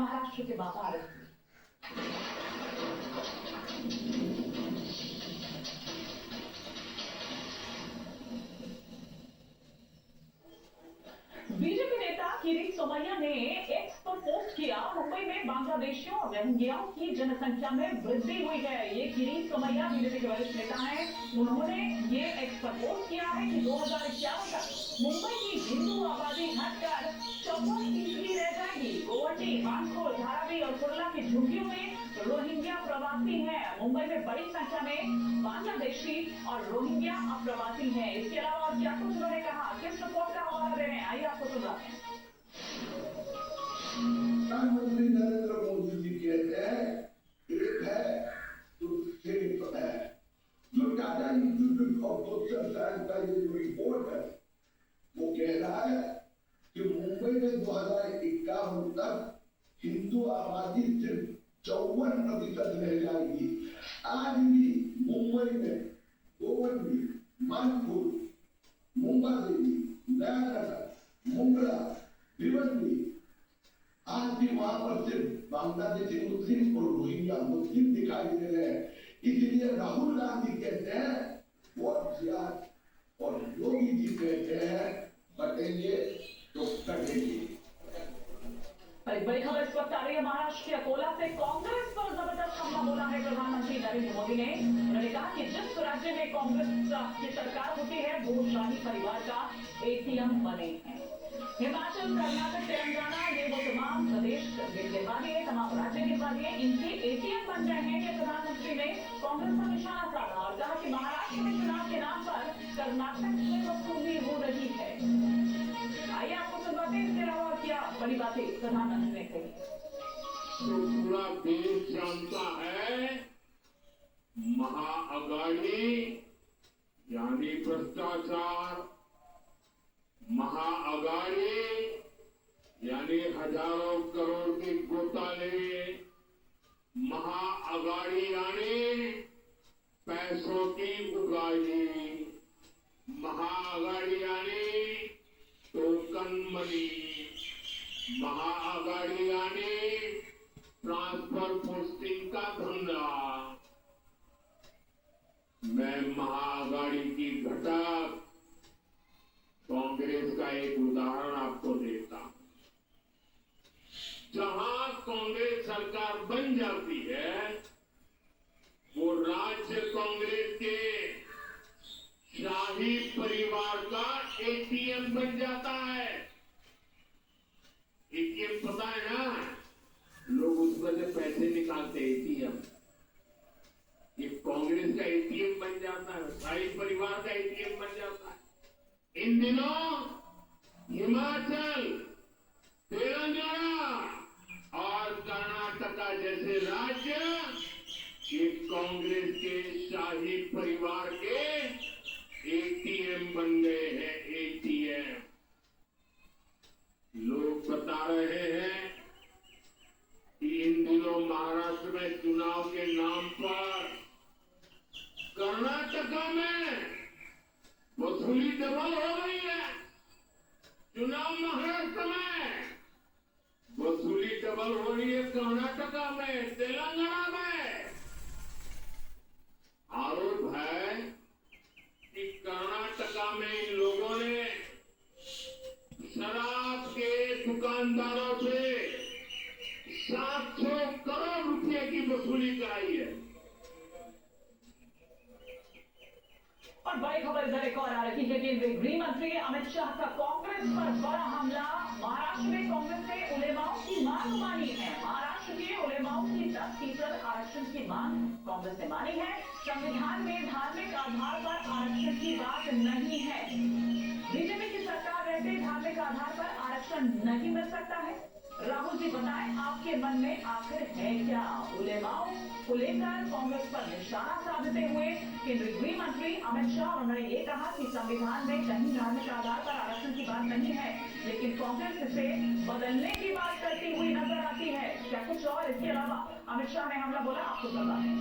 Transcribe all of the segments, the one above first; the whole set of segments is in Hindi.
महाराष्ट्र के बाबा आ रहे हैं। बीजेपी नेता किरीट सोमैया ने एक्स पर पोस्ट किया, मुंबई में बांग्लादेशियों और रोहिंग्याओं की जनसंख्या में वृद्धि हुई है। ये किरीट सोमैया बीजेपी के वरिष्ठ नेता हैं। उन्होंने ये एक्स पर पोस्ट किया है कि 2051 तक मुंबई की हिंदू आबादी घटकर 54% रह जाएगी। गोवटी, मानकोल, धारावी और कुर्ला की झुग्गियों में रोहिंग्या प्रवासी हैं। मुंबई में बड़ी संख्या में बांग्लादेशी और रोहिंग्या अप्रवासी हैं। इसके अलावा और क्या कुछ उन्होंने कहा, किस रिपोर्ट का हवाला दे रहे हैं, आइए आपको सुनाते हैं। प्रधानमंत्री नरेंद्र मोदी जी कहते हैं एक है तो सेफ है। जो Tata institute of social science का ये जो रिपोर्ट है वो कह रहा है कि मुंबई में 2051 तक हिंदू आबादी सिर्फ 54% रह जाएगी। आज भी मुंबई में गोवंडी, मानपुर, मुंबादेवी, नयानगर, मुंब्रा, भिवंडी, आज भी वहां पर सिर्फ बांग्लादेशी मुस्लिम और रोहिंग्या मुस्लिम दिखाई दे रहे हैं। इसलिए राहुल गांधी कहते हैं और योगी जी कहते हैं बटेंगे तो कटेंगे। एक बड़ी खबर इस वक्त आ रही है महाराष्ट्र के अकोला से। कांग्रेस पर जबरदस्त हमला बोला है प्रधानमंत्री नरेंद्र मोदी ने। उन्होंने कहा कि जिस राज्य में कांग्रेस की सरकार होती है वो शाही परिवार का एटीएम बने हैं। हिमाचल, कर्नाटक, तेलंगाना, ये वो तमाम प्रदेश गिरवानी है, तमाम राज्य गिरवानी है, इनके एटीएम बन गए हैं। ये प्रधानमंत्री ने कांग्रेस पर निशाना साधा और कहा कि महाराष्ट्र में चुनाव के नाम पर कर्नाटक में वसूली हो रही है। आइए आपको सुनवाते हैं इसके अलावा क्या बड़ी बातें प्रधानमंत्री ने कही। तो पूरा देश जानता है महाअगाड़ी यानी भ्रष्टाचार, महाअगाड़ी यानी हजारों करोड़ के घोटाले, महाअगाड़ी यानी पैसों की उगाही, महाअगाड़ी यानी टोकन मनी, महाअगाड़ी यानी ट्रांसफर पोस्टिंग का धंधा। मैं महाअगाड़ी की घटक कांग्रेस का एक उदाहरण आपको देता हूं। जहां कांग्रेस सरकार बन जाती है वो राज्य कांग्रेस के शाही परिवार का एटीएम बन जाता है। एटीएम पता है ना, लोग उसमें से पैसे निकालते। एटीएम ये कांग्रेस का एटीएम बन जाता है, शाही परिवार का एटीएम बन जाता है। इन दिनों हिमाचल, तेलंगाना और कर्नाटका जैसे राज्य ये कांग्रेस के शाही परिवार के एटीएम बन गए हैं। एटीएम लोग बता रहे हैं कि इन दिनों महाराष्ट्र में चुनाव के नाम पर कर्नाटका में वसूली डबल हो गई है। चुनाव महाराष्ट्र में वसूली डबल हो रही है, कर्नाटका में, तेलंगाना में। आरोप है कि कर्नाटका में इन लोगों ने शराब के दुकानदारों से 700 करोड़ रुपए की वसूली कराई है। और बड़ी खबर इधर एक और आ रही है। केंद्रीय गृह मंत्री अमित शाह का कांग्रेस पर बड़ा हमला। महाराष्ट्र में कांग्रेस ने उलेमाओं की मांग मानी है। महाराष्ट्र के उलेमाओं की 10% आरक्षण की मांग कांग्रेस ने मानी है। संविधान में धार्मिक आधार पर आरक्षण की बात नहीं है। बीजेपी की सरकार रहते धार्मिक आधार पर आरक्षण नहीं मिल सकता है। राहुल जी बताएं आपके मन में आखिर है क्या। उलेमाओं को लेकर कांग्रेस पर निशाना साधते हुए केंद्रीय गृह मंत्री अमित शाह, उन्होंने ये कहा कि संविधान में कहीं धार्मिक आधार पर आरक्षण की बात नहीं है, लेकिन कांग्रेस इसे बदलने की बात करती हुई नजर आती है। क्या कुछ और इसके अलावा अमित शाह ने हमला बोला, आपको पता है।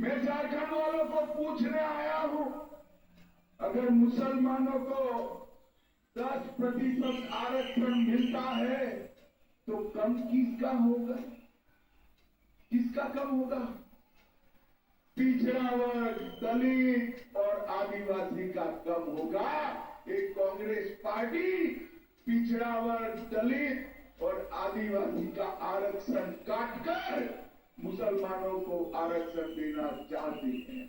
मैं झारखंड वालों को पूछने आया हूं, अगर मुसलमानों को 10% आरक्षण मिलता है तो कम किसका होगा? किसका कम होगा? पिछड़ा वर्ग, दलित और आदिवासी का कम होगा। एक कांग्रेस पार्टी पिछड़ा वर्ग, दलित और आदिवासी का आरक्षण काटकर मुसलमानों को आरक्षण देना चाहती है।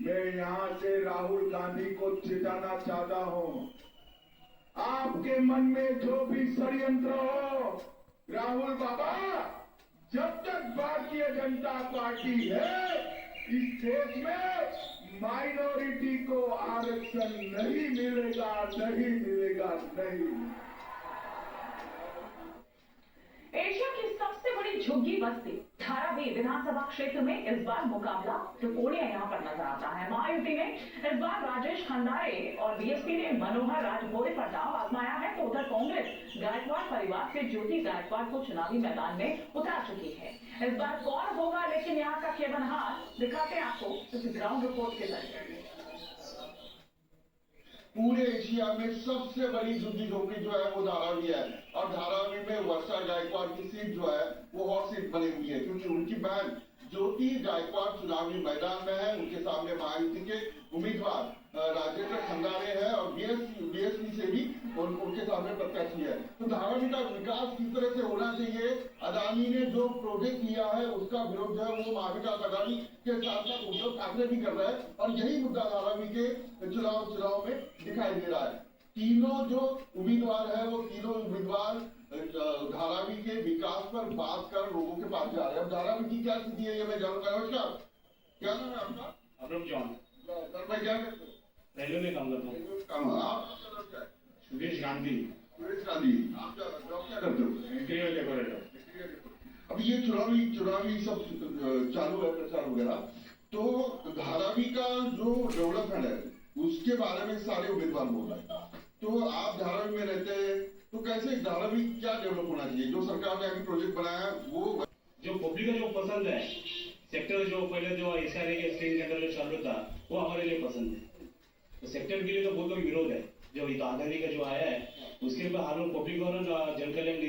मैं यहां से राहुल गांधी को चेताना चाहता हूं, आपके मन में जो भी षड्यंत्र हो, राहुल बाबा, जब तक भारतीय जनता पार्टी है इस देश में माइनॉरिटी को आरक्षण नहीं मिलेगा, नहीं मिलेगा, नहीं। एशिया की सबसे बड़ी झुग्गी बस्ती धारावी विधानसभा क्षेत्र में इस बार मुकाबला त्रिकोणीय यहाँ पर नजर आता है। महायुति ने इस बार राजेश खंडारे और बीएसपी ने मनोहर राजभोरे पर दांव आजमाया है, तो उधर कांग्रेस गायकवाड़ परिवार से ज्योति गायकवाड़ को चुनावी मैदान में उतार चुकी है। इस बार कौन होगा, लेकिन यहाँ का केवनहार दिखाते हैं आपको इस ग्राउंड रिपोर्ट के जरिए। पूरे एशिया में सबसे बड़ी झुग्गी झोपड़ी जो है वो धारावी है, और धारावी में वर्षा गायकवाड़ की सीट जो है वो हॉट सीट बनी हुई है, क्योंकि उनकी बहन ज्योति गायकवाड़ चुनावी मैदान में है। उनके सामने महायुति के उम्मीदवार राजेश खंडारे हैं और बीएसपी से भी उनके सामने प्रत्याशी है। तो धारावी का विकास किस तरह से होना चाहिए, अदानी ने जो प्रोजेक्ट लिया है उसका विरोध जो है वो महाविकास अघाड़ी के साथ साथ उद्धव ठाकरे भी कर रहे हैं, और यही मुद्दा धारावी के चुनाव में दिखाई दे रहा है। तीनों जो उम्मीदवार है वो तीनों उम्मीदवार धारावी के विकास पर बात कर लोगों के पास जा रहे हैं। अब धारावी की क्या स्थिति है ये मैं जानूंगा। नमस्कार, क्या नाम है आपका? अरुण जॉन, सर मैं क्या करता हूँ? रेलवे में काम करता हूँ। काम आपका नाम क्या है? सुरेश गांधी, सुरेश गांधी। आप जॉब क्या करते हो? Interior decorator. अब ये चुनावी सब चालू है, प्रचार वगैरह, तो धारावी का जो डेवलपमेंट है उसके बारे में सारे उम्मीदवार बोल रहे हैं। तो आप धारावी में रहते हैं, तो कैसे धारावी क्या डेवलप होना चाहिए? जो सरकार ने अभी प्रोजेक्ट बनाया है वो जो पब्लिक को जो पसंद है, सेक्टर जो पहले जो एसआरए के स्क्रीन के अंदर जो चालू था वो हमारे लिए पसंद है। तो सेक्टर के लिए तो बहुत लोग विरोध है, जो आजादी का जो आया है उसके बाद हम लोग पब्लिक और जन कल्याण